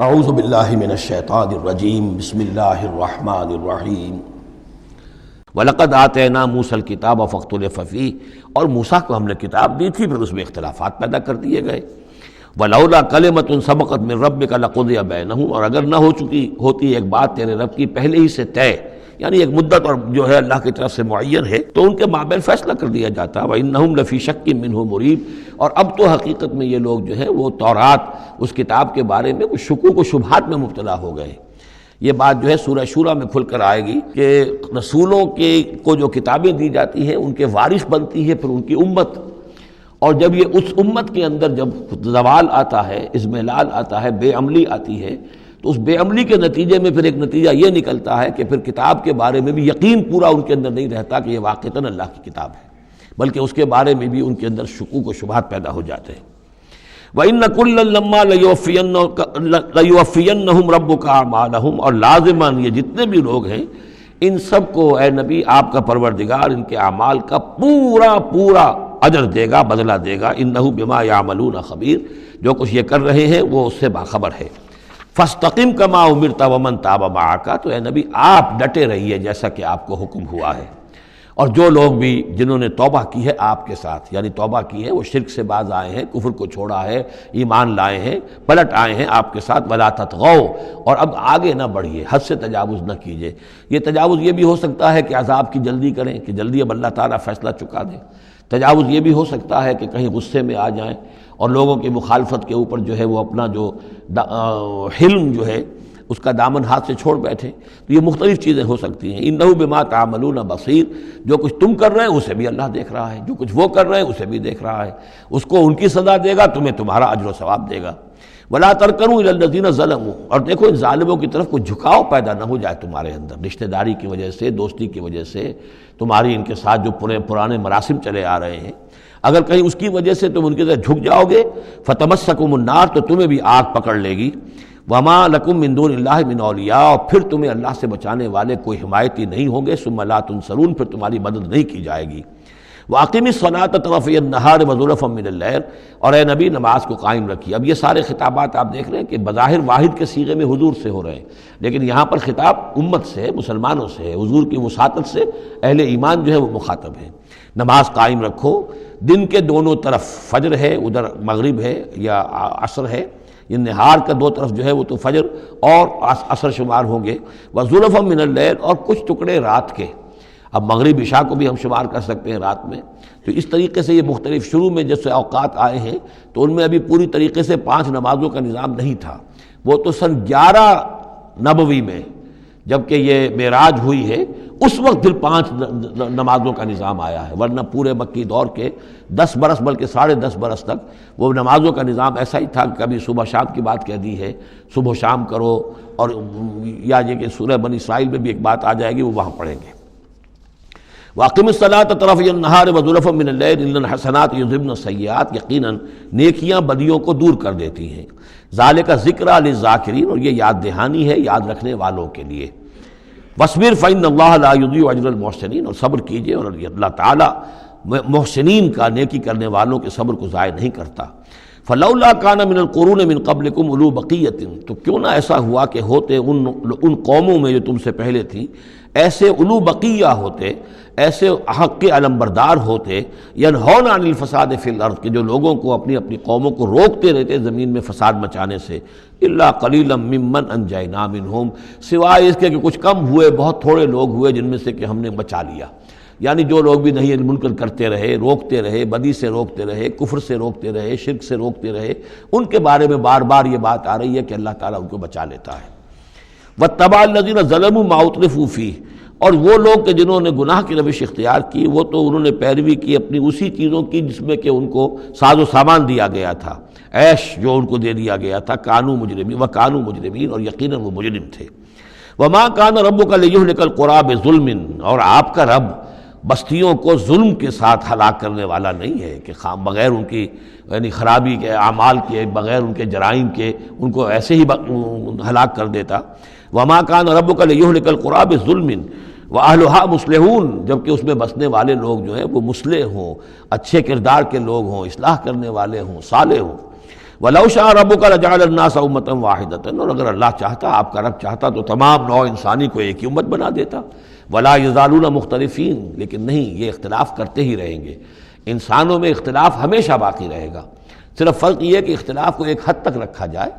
اعوذ باللہ من الشیطان الرجیم بسم اللہ الرحمن الرحیم وَلَقَدْ آتَيْنَا مُوسَى الْكِتَابَ فَاخْتُلِفَ فِيهِ، اور موسیٰ کو ہم نے کتاب دی تھی پھر اس میں اختلافات پیدا کر دیے گئے۔ وَلَوْلَا كَلِمَةٌ سَبَقَتْ مِنْ رَبِّكَ لَقُضِيَ بَيْنَهُمْ، اور اگر نہ ہوتی ایک بات تیرے رب کی پہلے ہی سے طے، یعنی ایک مدت اور جو ہے اللہ کی طرف سے معین ہے، تو ان کے مابین فیصلہ کر دیا جاتا۔ وَإِنَّهُمْ لَفِي شَكٍّ مِّنْهُ مُرِيبٍ، اور اب تو حقیقت میں یہ لوگ جو ہے وہ تورات اس کتاب کے بارے میں کچھ شکوک و شبہات میں مبتلا ہو گئے۔ یہ بات جو ہے سورہ شورى میں کھل کر آئے گی کہ رسولوں کو جو کتابیں دی جاتی ہیں ان کے وارث بنتی ہے پھر ان کی امت، اور جب یہ اس امت کے اندر جب زوال آتا ہے، اضمحلال آتا ہے، بے عملی آتی ہے، تو اس بے عملی کے نتیجے میں پھر ایک نتیجہ یہ نکلتا ہے کہ پھر کتاب کے بارے میں بھی یقین پورا ان کے اندر نہیں رہتا کہ یہ واقعتاً اللہ کی کتاب ہے، بلکہ اس کے بارے میں بھی ان کے اندر شکوک و شبہات پیدا ہو جاتے ہیں۔ وَإِنَّ كُلًّا لَمَّا لَيُوَفِّيَنَّهُمْ رَبُّكَ أَعْمَالَهُمْ، اور لازماً یہ جتنے بھی لوگ ہیں ان سب کو اے نبی آپ کا پروردگار ان کے اعمال کا پورا اجر دے گا، بدلہ دے گا۔ إِنَّهُ بِمَا يَعْمَلُونَ خَبِيرٌ، جو کچھ یہ کر رہے ہیں وہ اس سے باخبر ہے۔ فَاسْتَقِمْ كَمَا أُمِرْتَ وَمَنْ تَابَ مَعَكَ، تو اے نبی آپ ڈٹے رہیے جیسا کہ آپ کو حکم ہوا ہے، اور جو لوگ بھی جنہوں نے توبہ کی ہے آپ کے ساتھ، یعنی توبہ کی ہے، وہ شرک سے باز آئے ہیں، کفر کو چھوڑا ہے، ایمان لائے ہیں، پلٹ آئے ہیں آپ کے ساتھ، وَلَا تَطْغَوْا، اور اب آگے نہ بڑھیے، حد سے تجاوز نہ کیجیے۔ یہ تجاوز یہ بھی ہو سکتا ہے کہ عذاب کی جلدی کریں، کہ جلدی اب اللہ تعالیٰ فیصلہ چکا دیں۔ تجاوز یہ بھی ہو سکتا ہے کہ کہیں غصے میں آ جائیں اور لوگوں کی مخالفت کے اوپر جو ہے وہ اپنا جو حلم جو ہے اس کا دامن ہاتھ سے چھوڑ بیٹھے، تو یہ مختلف چیزیں ہو سکتی ہیں۔ اِنَّهُ بِمَا تَعْمَلُونَ بَصِيرٌ، جو کچھ تم کر رہے ہیں اسے بھی اللہ دیکھ رہا ہے، جو کچھ وہ کر رہے ہیں اسے بھی دیکھ رہا ہے، اس کو ان کی سزا دے گا، تمہیں تمہارا اجر و ثواب دے گا۔ وَلَا تَرْكَنُوا إِلَى الَّذِينَ ظَلَمُوا، اور دیکھو ان ظالموں کی طرف کوئی جھکاؤ پیدا نہ ہو جائے تمہارے اندر، رشتہ داری کی وجہ سے، دوستی کی وجہ سے، تمہاری ان کے ساتھ جو پرانے مراسم چلے آ رہے ہیں، اگر کہیں اس کی وجہ سے تم ان کے ساتھ جھک جاؤ گے، فَتَمَسَّكُمُ النَّارُ، تو تمہیں بھی آگ پکڑ لے گی۔ وَمَا لَكُم مِّن دُونِ اللَّهِ مِنْ أَوْلِيَاءَ، اور پھر تمہیں اللہ سے بچانے والے کوئی حمایتی نہیں ہوں گے، ثُمَّ لَا تُنصَرُونَ، پھر تمہاری مدد نہیں کی جائے گی۔ وَأَقِمِ الصَّلَاةَ طَرَفَيَ النَّهَارِ وَزُلَفًا مِّنَ اللَّيْلِ، اور اے نبی نماز کو قائم رکھیے۔ اب یہ سارے خطابات آپ دیکھ رہے ہیں کہ بظاہر واحد کے صیغے میں حضور سے ہو رہے ہیں، لیکن یہاں پر خطاب امت سے ہے، مسلمانوں سے ہے، حضور کی وساطت سے اہل ایمان جو ہے وہ مخاطب ہے۔ نماز قائم رکھو، دن کے دونوں طرف، فجر ہے ادھر مغرب ہے یا عصر ہے، یہ نہار کا دو طرف جو ہے وہ تو فجر اور عصر شمار ہوں گے۔ وَزُلَفًا مِّنَ اللَّيْلِ، اور کچھ ٹکڑے رات کے، اب مغرب عشاء کو بھی ہم شمار کر سکتے ہیں رات میں، تو اس طریقے سے یہ مختلف، شروع میں جیسے اوقات آئے ہیں تو ان میں ابھی پوری طریقے سے 5 نمازوں کا نظام نہیں تھا، وہ تو سن 11 نبوی میں جبکہ یہ معراج ہوئی ہے اس وقت پھر 5 نمازوں کا نظام آیا ہے، ورنہ پورے مکی دور کے 10 برس بلکہ 10.5 برس تک وہ نمازوں کا نظام ایسا ہی تھا کہ کبھی صبح شام کی بات کہہ دی ہے، صبح شام کرو، اور یا یہ کہ سورہ بنی اسرائیل میں بھی ایک بات آ جائے گی وہ وہاں پڑھیں گے۔ وَأَقِمِ الصَّلَاةَ طَرَفَيَ النَّهَارِ وَزُلَفًا مِّنَ اللَّيْلِ إِنَّ الْحَسَنَاتِ يُذْهِبْنَ السَّيِّئَاتِ، یقیناً نیکیاں بدیوں کو دور کر دیتی ہیں۔ ذَلِكَ ذِكْرَىٰ لِلذَّاكِرِينَ، اور یہ یاد دہانی ہے یاد رکھنے والوں کے لیے۔ وَاصْبِرْ فَإِنَّ اللَّهَ لَا يُضِيعُ أَجْرَ الْمُحْسِنِينَ، اور صبر کیجئے، اور اللہ تعالیٰ محسنین کا، نیکی کرنے والوں کے صبر کو ضائع نہیں کرتا۔ فَلَوْلَا كَانَ مِنَ الْقُرُونِ مِنْ قَبْلِكُمْ أُولُو بَقِيَّةٍ، تو کیوں نہ ایسا ہوا کہ ہوتے ان قوموں میں جو تم سے پہلے تھیں ایسے اولو بقیہ ہوتے، ایسے حق کے علمبردار ہوتے، ینہون عن الفساد فی الارض، کہ جو لوگوں کو اپنی قوموں کو روکتے رہتے زمین میں فساد مچانے سے، الا قلیلا ممن انجینا منہم، سوائے اس کے کہ کچھ کم ہوئے، بہت تھوڑے لوگ ہوئے جن میں سے کہ ہم نے بچا لیا۔ یعنی جو لوگ بھی نہیں منکر کرتے رہے، روکتے رہے، بدی سے روکتے رہے، کفر سے روکتے رہے، شرک سے روکتے رہے، ان کے بارے میں بار بار یہ بات آ رہی ہے کہ اللہ تعالیٰ ان کو بچا لیتا ہے۔ وَاتَّبَعَ الَّذِينَ ظَلَمُوا مَا أُتْرِفُوا فِيهِ، اور وہ لوگ کہ جنہوں نے گناہ کی روش اختیار کی، وہ تو انہوں نے پیروی کی اپنی اسی چیزوں کی جس میں کہ ان کو ساز و سامان دیا گیا تھا، عیش جو ان کو دے دیا گیا تھا، کانوا مجرمین وکانوا مجرمین، اور یقیناً وہ مجرم تھے۔ وما کان ربک لیہلک القری بظلم، اور آپ کا رب بستیوں کو ظلم کے ساتھ ہلاک کرنے والا نہیں ہے کہ بغیر ان کی یعنی خرابی کے اعمال کے، بغیر ان کے جرائم کے ان کو ایسے ہی ہلاک کر دیتا۔ وما کان ربک لیہلک القری بظلم وَأَهْلُهَا مُصْلِحُونَ، جبکہ اس میں بسنے والے لوگ جو ہیں وہ مصلح ہوں، اچھے کردار کے لوگ ہوں، اصلاح کرنے والے ہوں، صالح ہوں۔ وَلَوْ شَاءَ رَبُّكَ لَجَعَلَ النَّاسَ أُمَّةً وَاحِدَةً، اور اگر اللہ چاہتا، آپ کا رب چاہتا تو تمام نوع انسانی کو ایک ہی امت بنا دیتا. وَلَا يَزَالُونَ مُخْتَلِفِينَ، لیکن نہیں، یہ اختلاف کرتے ہی رہیں گے. انسانوں میں اختلاف ہمیشہ باقی رہے گا. صرف فرق یہ ہے کہ اختلاف کو ایک حد تک رکھا جائے،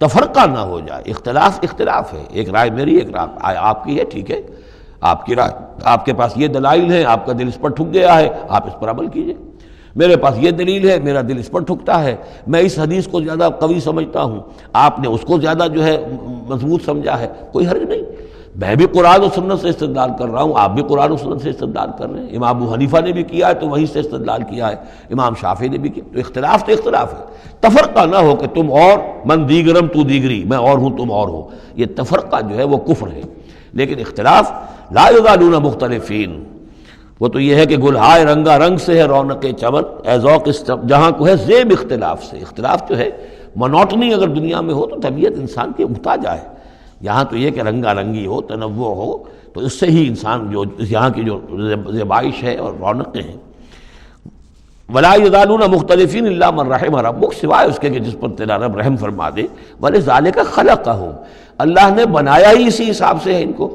تفرقہ نہ ہو جائے. اختلاف اختلاف ہے، ایک رائے میری، ایک رائے آپ کی ہے، ٹھیک ہے، آپ کی رائے، آپ کے پاس یہ دلائل ہیں، آپ کا دل اس پر ٹھک گیا ہے، آپ اس پر عمل کیجئے. میرے پاس یہ دلیل ہے، میرا دل اس پر ٹھکتا ہے، میں اس حدیث کو زیادہ قوی سمجھتا ہوں، آپ نے اس کو زیادہ جو ہے مضبوط سمجھا ہے، کوئی حرج نہیں. میں بھی قرآن و سنت سے استدلال کر رہا ہوں، آپ بھی قرآن و سنت سے استدلال کر رہے ہیں. امام ابو حنیفہ نے بھی کیا ہے تو وہیں سے استدلال کیا ہے، امام شافعی نے بھی کیا. تو اختلاف ہے. تفرقہ نہ ہو کہ تم اور من دیگرم تو دیگری، میں اور ہوں تم اور ہو. یہ تفرقہ جو ہے وہ کفر ہے. لیکن اختلاف لا یزالون مختلفین، وہ تو یہ ہے کہ گلہائے رنگا رنگ سے ہے رونق چمن، اے ذوق جہاں کو ہے زیب اختلاف سے. اختلاف جو ہے مونوٹنی اگر دنیا میں ہو تو طبیعت انسان کی اگتا جائے. یہاں تو یہ کہ رنگا رنگی ہو، تنوع ہو، تو اس سے ہی انسان جو یہاں کی جو زیبائش ہے اور رونقیں ہیں. ولا یزالون مختلفین الا من رحم ربک، سوائے اس کے کہ جس پر تیرا رب رحم فرما دے. ولذالک خلقہم، اللہ نے بنایا ہی اسی حساب سے ہے ان کو.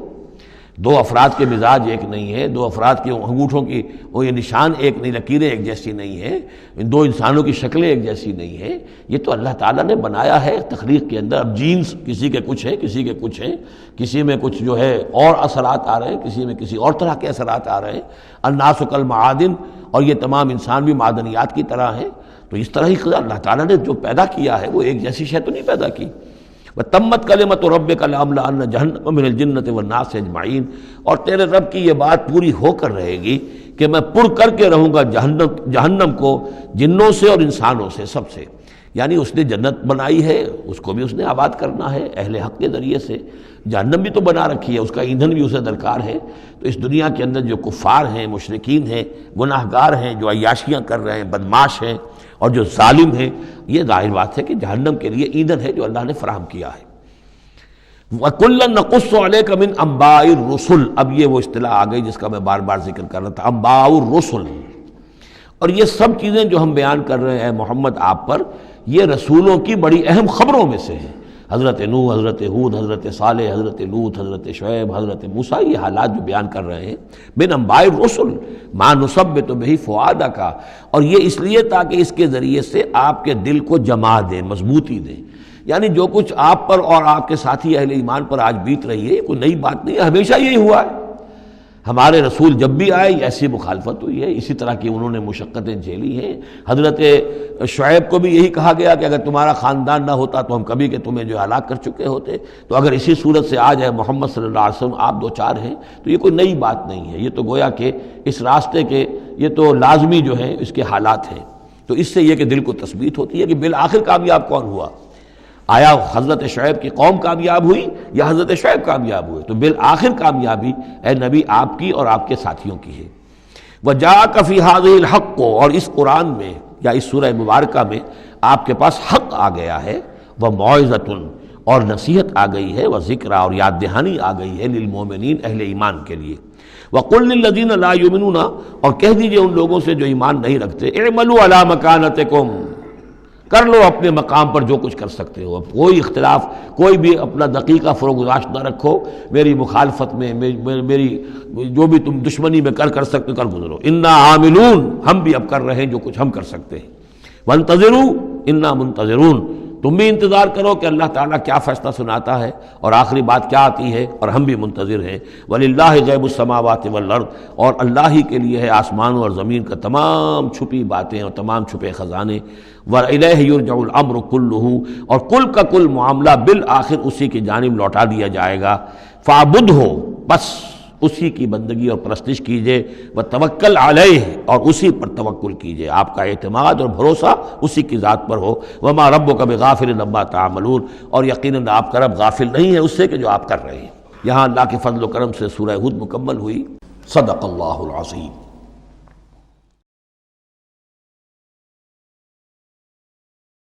دو افراد کے مزاج ایک نہیں ہے، دو افراد کے انگوٹھوں کی وہ یہ نشان ایک نہیں، لکیریں ایک جیسی نہیں ہیں، ان دو انسانوں کی شکلیں ایک جیسی نہیں ہیں. یہ تو اللہ تعالیٰ نے بنایا ہے تخلیق کے اندر. اب جینز کسی کے کچھ ہیں، کسی کے کچھ ہیں، کسی میں کچھ جو ہے اور اثرات آ رہے ہیں، کسی میں کسی اور طرح کے اثرات آ رہے ہیں. الناس کالمعادن، اور یہ تمام انسان بھی معدنیات کی طرح ہیں. تو اس طرح ہی اللہ تعالیٰ نے جو پیدا کیا ہے وہ ایک جیسی شے تو نہیں پیدا کی. وَتَمَّتْ كَلِمَةُ رَبِّكَ لَأَمْلَأَنَّ جَهَنَّمَ مِنَ الْجِنَّةِ وَالنَّاسِ أَجْمَعِينَ، اور تیرے رب کی یہ بات پوری ہو کر رہے گی کہ میں پر کر کے رہوں گا جہنم کو جنوں سے اور انسانوں سے، سب سے. یعنی اس نے جنت بنائی ہے، اس کو بھی اس نے آباد کرنا ہے اہل حق کے ذریعے سے. جہنم بھی تو بنا رکھی ہے، اس کا ایندھن بھی اسے درکار ہے. تو اس دنیا کے اندر جو کفار ہیں، مشرکین ہیں، گناہ گار ہیں، جو عیاشیاں کر رہے ہیں، بدماش ہیں اور جو ظالم ہیں، یہ ظاہر بات ہے کہ جہنم کے لیے ایندھن ہے جو اللہ نے فراہم کیا ہے. وَكُلًّا نَقُصُّ عَلَيْكَ مِنْ أَنْبَاءِ الرُّسُلِ، اب یہ وہ اصطلاح آ گئی جس کا میں بار بار ذکر کر رہا تھا، انباء الرسل. اور یہ سب چیزیں جو ہم بیان کر رہے ہیں محمد آپ پر، یہ رسولوں کی بڑی اہم خبروں میں سے ہیں. حضرت نوح، حضرت ہود، حضرت صالح، حضرت لوط، حضرت شعیب، حضرت موسیٰ، یہ حالات جو بیان کر رہے ہیں. من انباء الرسل ما نثبت به فؤادک، اور یہ اس لیے تاکہ اس کے ذریعے سے آپ کے دل کو جما دیں، مضبوطی دیں. یعنی جو کچھ آپ پر اور آپ کے ساتھی اہل ایمان پر آج بیت رہی ہے، یہ کوئی نئی بات نہیں ہے، ہمیشہ یہی ہوا ہے. ہمارے رسول جب بھی آئے ایسی مخالفت ہوئی ہے، اسی طرح کی انہوں نے مشقتیں جھیلی ہیں. حضرت شعیب کو بھی یہی کہا گیا کہ اگر تمہارا خاندان نہ ہوتا تو ہم کبھی کہ تمہیں جو ہلاک کر چکے ہوتے. تو اگر اسی صورت سے آ جائے محمد صلی اللہ علیہ وسلم، آپ دو چار ہیں، تو یہ کوئی نئی بات نہیں ہے. یہ تو گویا کہ اس راستے کے یہ تو لازمی جو ہیں اس کے حالات ہیں. تو اس سے یہ کہ دل کو تثبیت ہوتی ہے کہ بالآخر کامیاب کون ہوا. آیا حضرت شعیب کی قوم کامیاب ہوئی یا حضرت شعیب کامیاب ہوئے؟ تو بالآخر کامیابی اے نبی آپ کی اور آپ کے ساتھیوں کی ہے. وَجَاءَكَ فِي هَذِهِ الْحَقُّ، اور اس قرآن میں یا اس سورہ مبارکہ میں آپ کے پاس حق آ گیا ہے. وَمَوْعِظَةٌ، اور نصیحت آ گئی ہے. وَذِكْرَىٰ، اور یاد دہانی آ گئی ہے. لِلْمُؤْمِنِينَ، اہل ایمان کے لیے. وَقُلْ لِلَّذِينَ لَا يُؤْمِنُونَ، اور کہہ دیجئے ان لوگوں سے جو ایمان نہیں رکھتے، اعملوا علی مکانتکم، کر لو اپنے مقام پر جو کچھ کر سکتے ہو. اب کوئی اختلاف، کوئی بھی اپنا دقیقہ فروگزاشت نہ رکھو. میری مخالفت میں، میری جو بھی تم دشمنی میں کر سکتے کر گزرو. انا عاملون، ہم بھی اب کر رہے ہیں جو کچھ ہم کر سکتے ہیں. وانتظروا انا منتظرون، تم بھی انتظار کرو کہ اللہ تعالیٰ کیا فیصلہ سناتا ہے اور آخری بات کیا آتی ہے، اور ہم بھی منتظر ہیں. وَلِلَّهِ غیب السماوات والارض، اور اللہ ہی کے لیے ہے آسمانوں اور زمین کا تمام چھپی باتیں اور تمام چھپے خزانے. وَإِلَيْهِ يُرْجَعُ الْأَمْرُ كُلُّهُ، اور کل کا کل معاملہ بالآخر اسی کی جانب لوٹا دیا جائے گا. فَاعْبُدْهُ، بس اسی کی بندگی اور پرستش کیجئے. وَتَوَكَّلْ عَلَيْهِ، اور اسی پر توکل کیجئے. آپ کا اعتماد اور بھروسہ اسی کی ذات پر ہو. وَمَا رَبُّكَ بِغَافِلٍ عَمَّا تَعْمَلُونَ، اور یقیناً آپ کا رب غافل نہیں ہے اس سے کہ جو آپ کر رہے ہیں. یہاں اللہ کے فضل و کرم سے سورہ ہود مکمل ہوئی. صدق اللہ العظیم.